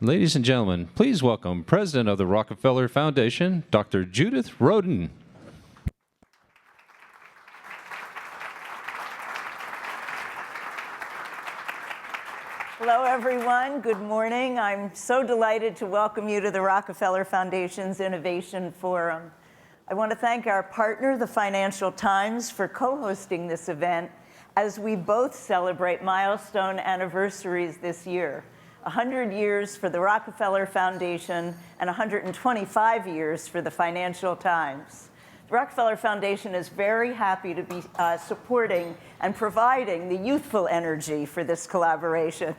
Ladies and gentlemen, please welcome President of the Rockefeller Foundation, Dr. Judith Rodin. Hello, everyone. Good morning. I'm so delighted to welcome you to the Rockefeller Foundation's Innovation Forum. I want to thank our partner, the Financial Times, for co-hosting this event as we both celebrate milestone anniversaries this year. 100 years for the Rockefeller Foundation and 125 years for the Financial Times. The Rockefeller Foundation is very happy to be supporting and providing the youthful energy for this collaboration.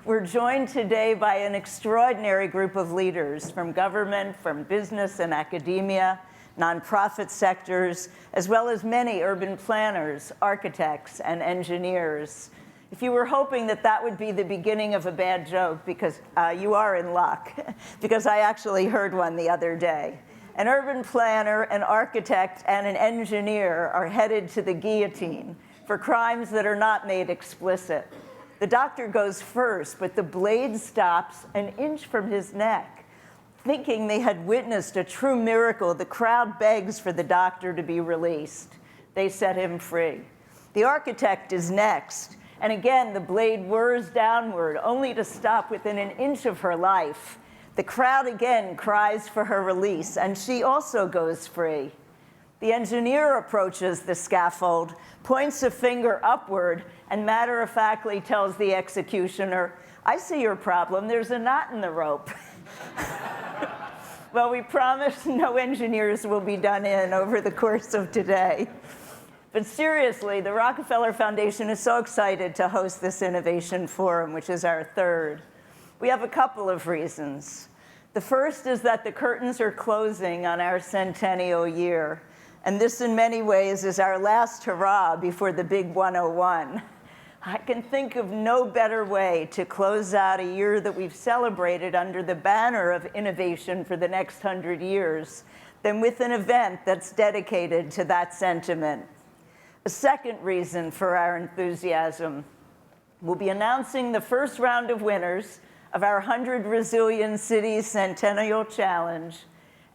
We're joined today by an extraordinary group of leaders from government, from business and academia, nonprofit sectors, as well as many urban planners, architects, and engineers. If you were hoping that that would be the beginning of a bad joke, because you are in luck, because I actually heard one the other day. An urban planner, an architect, and an engineer are headed to the guillotine for crimes that are not made explicit. The doctor goes first, but the blade stops an inch from his neck. Thinking they had witnessed a true miracle, the crowd begs for the doctor to be released. They set him free. The architect is next. And again, the blade whirs downward, only to stop within an inch of her life. The crowd again cries for her release, and she also goes free. The engineer approaches the scaffold, points a finger upward, and matter-of-factly tells the executioner, "I see your problem, there's a knot in the rope." Well, we promise no engineers will be done in over the course of today. But seriously, the Rockefeller Foundation is so excited to host this Innovation Forum, which is our third. We have a couple of reasons. The first is that the curtains are closing on our centennial year, and this in many ways is our last hurrah before the big 101. I can think of no better way to close out a year that we've celebrated under the banner of innovation for the next 100 years than with an event that's dedicated to that sentiment. A second reason for our enthusiasm: we'll be announcing the first round of winners of our 100 Resilient Cities Centennial Challenge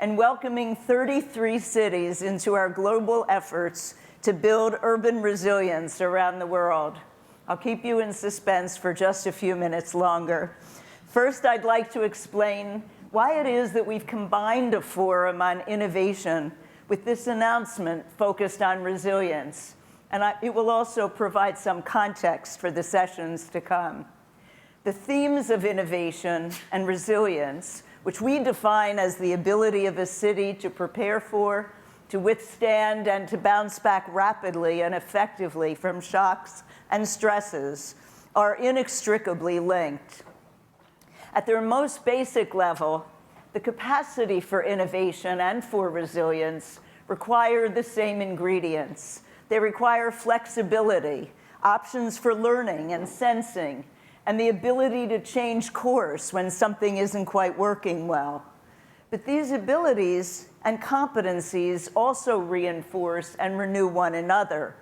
and welcoming 33 cities into our global efforts to build urban resilience around the world. I'll keep you in suspense for just a few minutes longer. First, I'd like to explain why it is that we've combined a forum on innovation with this announcement focused on resilience. And it will also provide some context for the sessions to come. The themes of innovation and resilience, which we define as the ability of a city to prepare for, to withstand, and to bounce back rapidly and effectively from shocks and stresses, are inextricably linked. At their most basic level, the capacity for innovation and for resilience require the same ingredients. They require flexibility, options for learning and sensing, and the ability to change course when something isn't quite working well. But these abilities and competencies also reinforce and renew one another.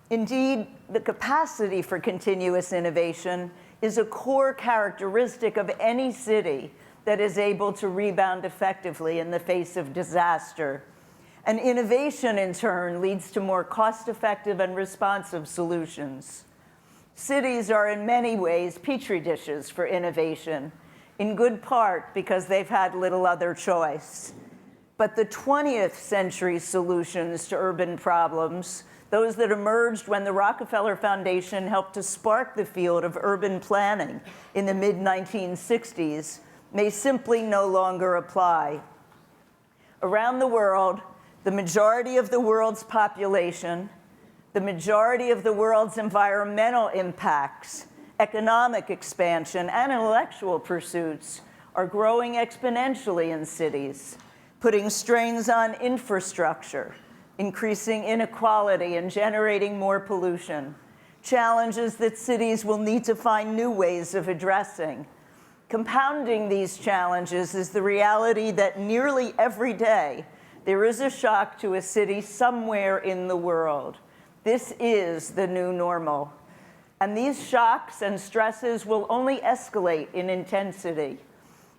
Indeed, the capacity for continuous innovation is a core characteristic of any city that is able to rebound effectively in the face of disaster. And innovation, in turn, leads to more cost-effective and responsive solutions. Cities are in many ways petri dishes for innovation, in good part because they've had little other choice. But the 20th century solutions to urban problems, those that emerged when the Rockefeller Foundation helped to spark the field of urban planning in the mid-1960s, may simply no longer apply. Around the world, the majority of the world's population, the majority of the world's environmental impacts, economic expansion, and intellectual pursuits are growing exponentially in cities, putting strains on infrastructure, increasing inequality, and generating more pollution, challenges that cities will need to find new ways of addressing. Compounding these challenges is the reality that nearly every day there is a shock to a city somewhere in the world. This is the new normal. And these shocks and stresses will only escalate in intensity.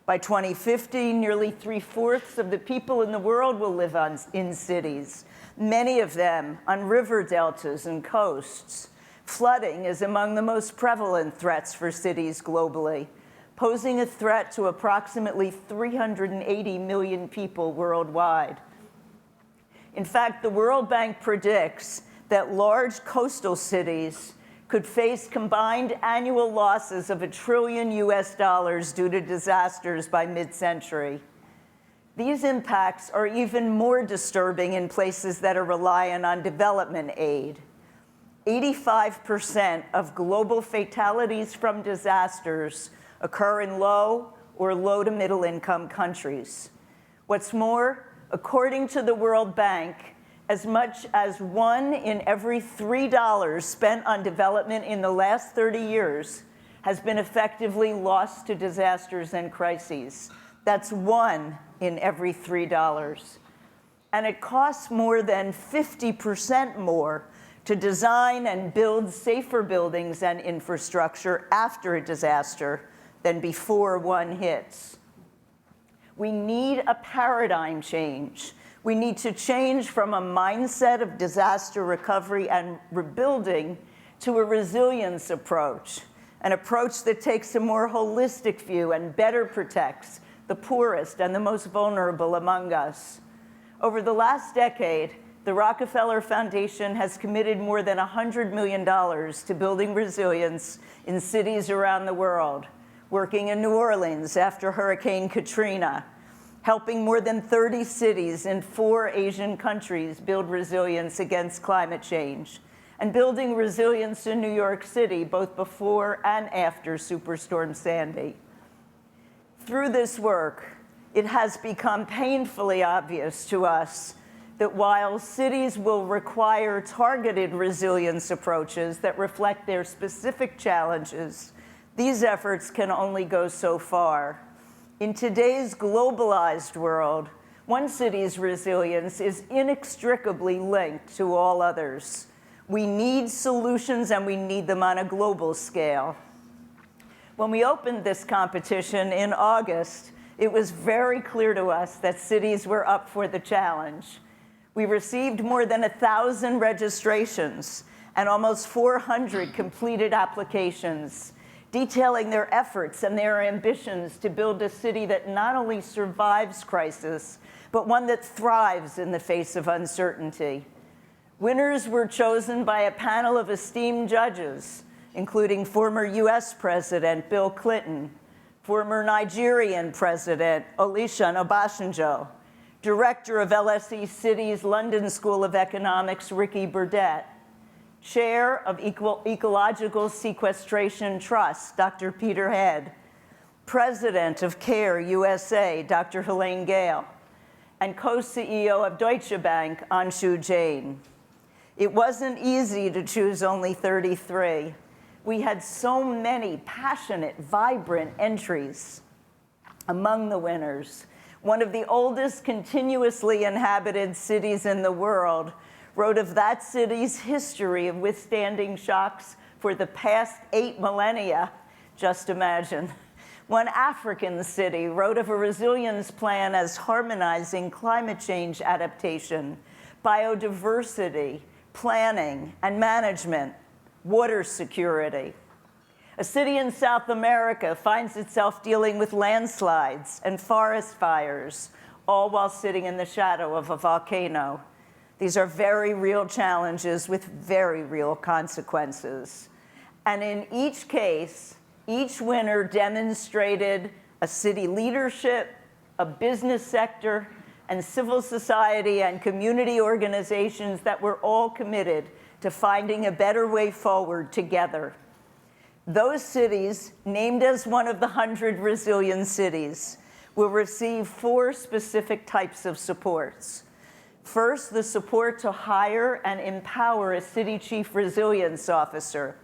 By 2050, nearly 3/4 of the people in the world will live in cities, many of them on river deltas and coasts. Flooding is among the most prevalent threats for cities globally, posing a threat to approximately 380 million people worldwide. In fact, the World Bank predicts that large coastal cities could face combined annual losses of $1 trillion due to disasters by mid-century. These impacts are even more disturbing in places that are reliant on development aid. 85% of global fatalities from disasters occur in low or low to middle income countries. What's more, according to the World Bank, as much as 1 in every $3 spent on development in the last 30 years has been effectively lost to disasters and crises. That's 1 in every $3. And it costs more than 50% more to design and build safer buildings and infrastructure after a disaster than before one hits. We need a paradigm change. We need to change from a mindset of disaster recovery and rebuilding to a resilience approach, an approach that takes a more holistic view and better protects the poorest and the most vulnerable among us. Over the last decade, the Rockefeller Foundation has committed more than $100 million to building resilience in cities around the world, working in New Orleans after Hurricane Katrina, helping more than 30 cities in 4 Asian countries build resilience against climate change, and building resilience in New York City both before and after Superstorm Sandy. Through this work, it has become painfully obvious to us that while cities will require targeted resilience approaches that reflect their specific challenges, these efforts can only go so far. In today's globalized world, one city's resilience is inextricably linked to all others. We need solutions, and we need them on a global scale. When we opened this competition in August, it was very clear to us that cities were up for the challenge. We received more than 1,000 registrations and almost 400 completed applications, detailing their efforts and their ambitions to build a city that not only survives crisis, but one that thrives in the face of uncertainty. Winners were chosen by a panel of esteemed judges, including former US President Bill Clinton, former Nigerian President Olusegun Obasanjo, Director of LSE City's London School of Economics Ricky Burdett, Chair of Ecological Sequestration Trust, Dr. Peter Head, President of CARE USA, Dr. Helene Gale, and co-CEO of Deutsche Bank, Anshu Jain. It wasn't easy to choose only 33. We had so many passionate, vibrant entries. Among the winners, one of the oldest continuously inhabited cities in the world wrote of that city's history of withstanding shocks for the past 8 millennia. Just imagine. One African city wrote of a resilience plan as harmonizing climate change adaptation, biodiversity, planning and management, water security. A city in South America finds itself dealing with landslides and forest fires, all while sitting in the shadow of a volcano. These are very real challenges with very real consequences. And in each case, each winner demonstrated a city leadership, a business sector, and civil society and community organizations that were all committed to finding a better way forward together. Those cities, named as one of the 100 resilient cities, will receive 4 specific types of supports. First, the support to hire and empower a city chief resilience officer,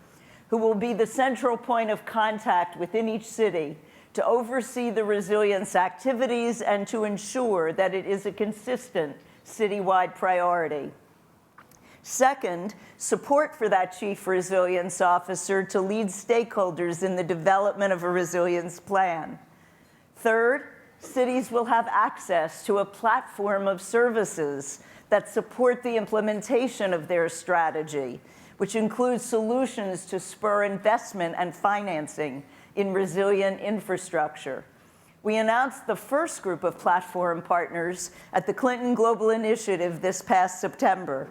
who will be the central point of contact within each city to oversee the resilience activities and to ensure that it is a consistent citywide priority. Second, support for that chief resilience officer to lead stakeholders in the development of a resilience plan. Third, cities will have access to a platform of services that support the implementation of their strategy, which includes solutions to spur investment and financing in resilient infrastructure. We announced the first group of platform partners at the Clinton Global Initiative this past September.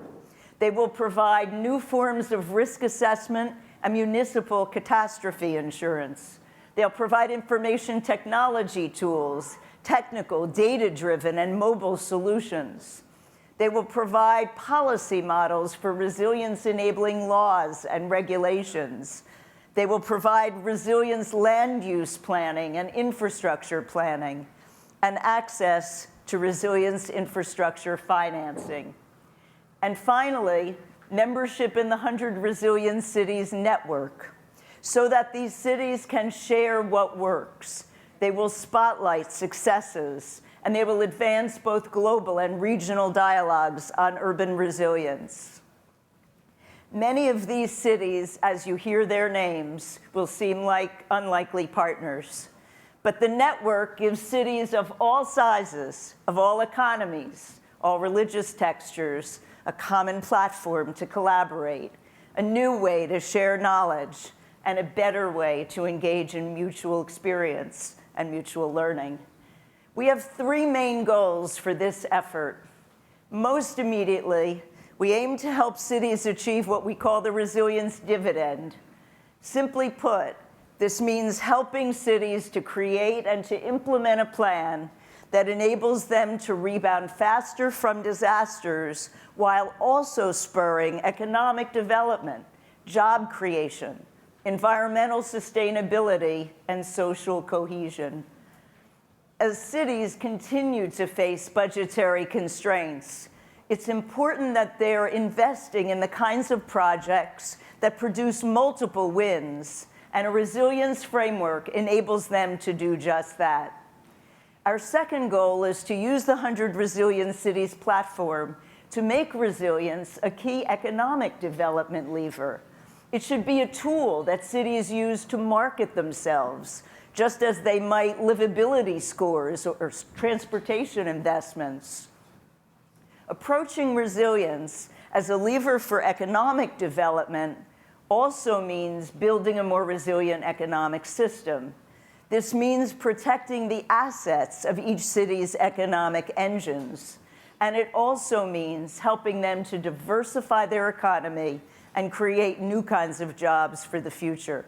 They will provide new forms of risk assessment and municipal catastrophe insurance. They'll provide information technology tools, technical, data-driven, and mobile solutions. They will provide policy models for resilience-enabling laws and regulations. They will provide resilience land use planning and infrastructure planning, and access to resilience infrastructure financing. And finally, membership in the 100 Resilient Cities Network, so that these cities can share what works. They will spotlight successes, and they will advance both global and regional dialogues on urban resilience. Many of these cities, as you hear their names, will seem like unlikely partners. But the network gives cities of all sizes, of all economies, all religious textures, a common platform to collaborate, a new way to share knowledge, and a better way to engage in mutual experience and mutual learning. We have three main goals for this effort. Most immediately, we aim to help cities achieve what we call the resilience dividend. Simply put, this means helping cities to create and to implement a plan that enables them to rebound faster from disasters while also spurring economic development, job creation, environmental sustainability, and social cohesion. As cities continue to face budgetary constraints, it's important that they're investing in the kinds of projects that produce multiple wins, and a resilience framework enables them to do just that. Our second goal is to use the 100 Resilient Cities platform to make resilience a key economic development lever. It should be a tool that cities use to market themselves, just as they might livability scores or transportation investments. Approaching resilience as a lever for economic development also means building a more resilient economic system. This means protecting the assets of each city's economic engines. And it also means helping them to diversify their economy and create new kinds of jobs for the future.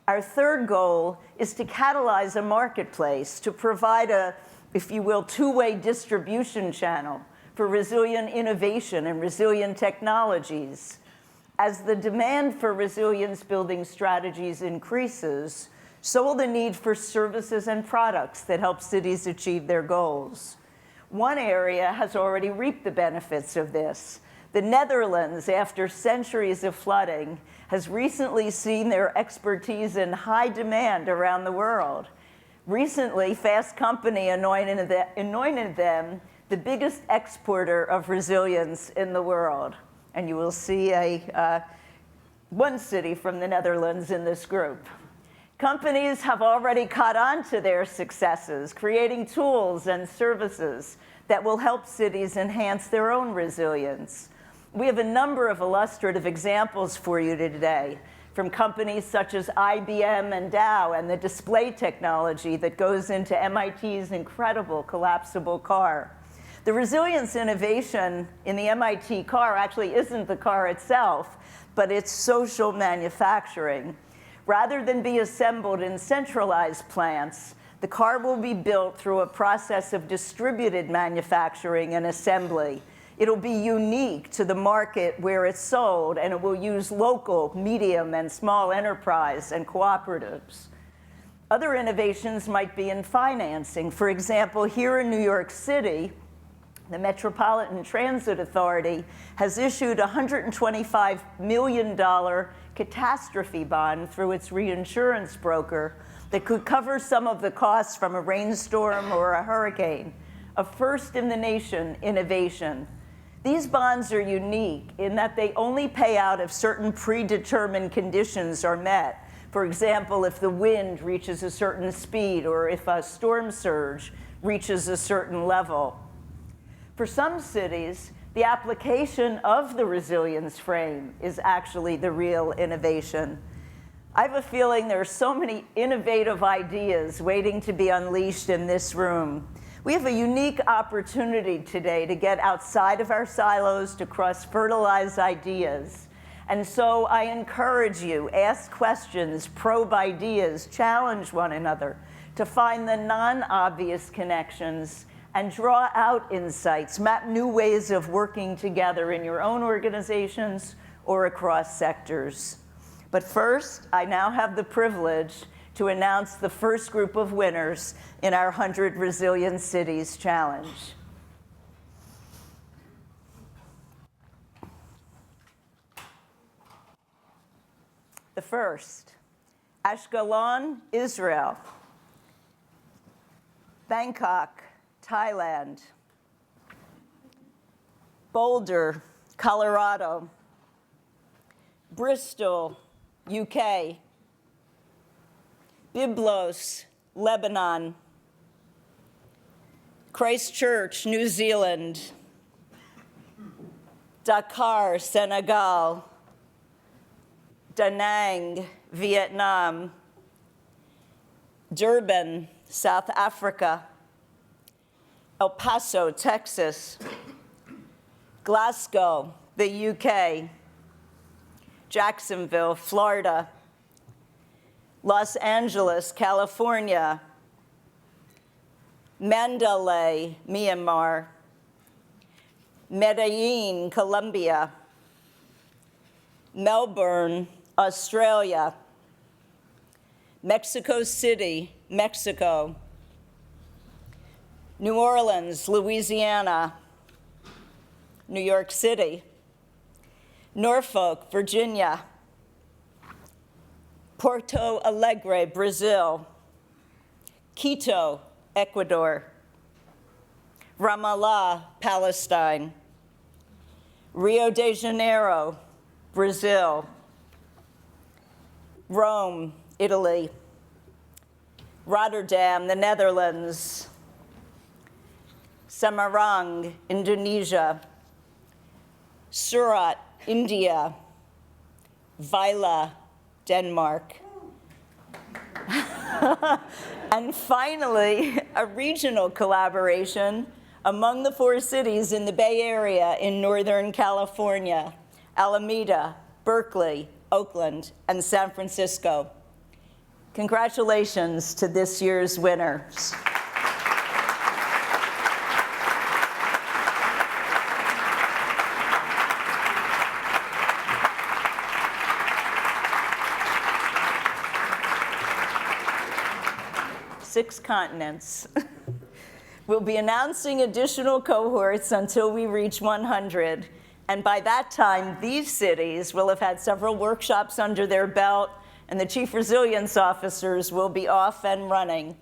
Our third goal is to catalyze a marketplace to provide a, if you will, two-way distribution channel for resilient innovation and resilient technologies. As the demand for resilience-building strategies increases, so will the need for services and products that help cities achieve their goals. One area has already reaped the benefits of this. The Netherlands, after centuries of flooding, has recently seen their expertise in high demand around the world. Recently, Fast Company anointed them the biggest exporter of resilience in the world. And you will see one city from the Netherlands in this group. Companies have already caught on to their successes, creating tools and services that will help cities enhance their own resilience. We have a number of illustrative examples for you today, from companies such as IBM and Dow and the display technology that goes into MIT's incredible collapsible car. The resilience innovation in the MIT car actually isn't the car itself, but it's social manufacturing. Rather than be assembled in centralized plants, the car will be built through a process of distributed manufacturing and assembly. It'll be unique to the market where it's sold, and it will use local, medium, and small enterprise and cooperatives. Other innovations might be in financing. For example, here in New York City, the Metropolitan Transit Authority has issued a $125 million catastrophe bond through its reinsurance broker that could cover some of the costs from a rainstorm or a hurricane, a first-in-the-nation innovation. These bonds are unique in that they only pay out if certain predetermined conditions are met. For example, if the wind reaches a certain speed or if a storm surge reaches a certain level. For some cities, the application of the resilience frame is actually the real innovation. I have a feeling there are so many innovative ideas waiting to be unleashed in this room. We have a unique opportunity today to get outside of our silos, to cross-fertilize ideas. And so I encourage you, ask questions, probe ideas, challenge one another to find the non-obvious connections and draw out insights, map new ways of working together in your own organizations or across sectors. But first, I now have the privilege to announce the first group of winners in our 100 Resilient Cities Challenge. The first, Ashkelon, Israel. Bangkok, Thailand. Boulder, Colorado. Bristol, UK. Byblos, Lebanon. Christchurch, New Zealand. Dakar, Senegal. Da Nang, Vietnam. Durban, South Africa. El Paso, Texas. Glasgow, the UK. Jacksonville, Florida. Los Angeles, California. Mandalay, Myanmar. Medellin, Colombia. Melbourne, Australia. Mexico City, Mexico. New Orleans, Louisiana. New York City. Norfolk, Virginia. Porto Alegre, Brazil. Quito, Ecuador. Ramallah, Palestine. Rio de Janeiro, Brazil. Rome, Italy. Rotterdam, the Netherlands. Semarang, Indonesia. Surat, India. Vejle, Denmark. And finally, a regional collaboration among the 4 cities in the Bay Area in Northern California: Alameda, Berkeley, Oakland, and San Francisco. Congratulations to this year's winners. Six continents. We'll be announcing additional cohorts until we reach 100. And by that time, these cities will have had several workshops under their belt, and the chief resilience officers will be off and running.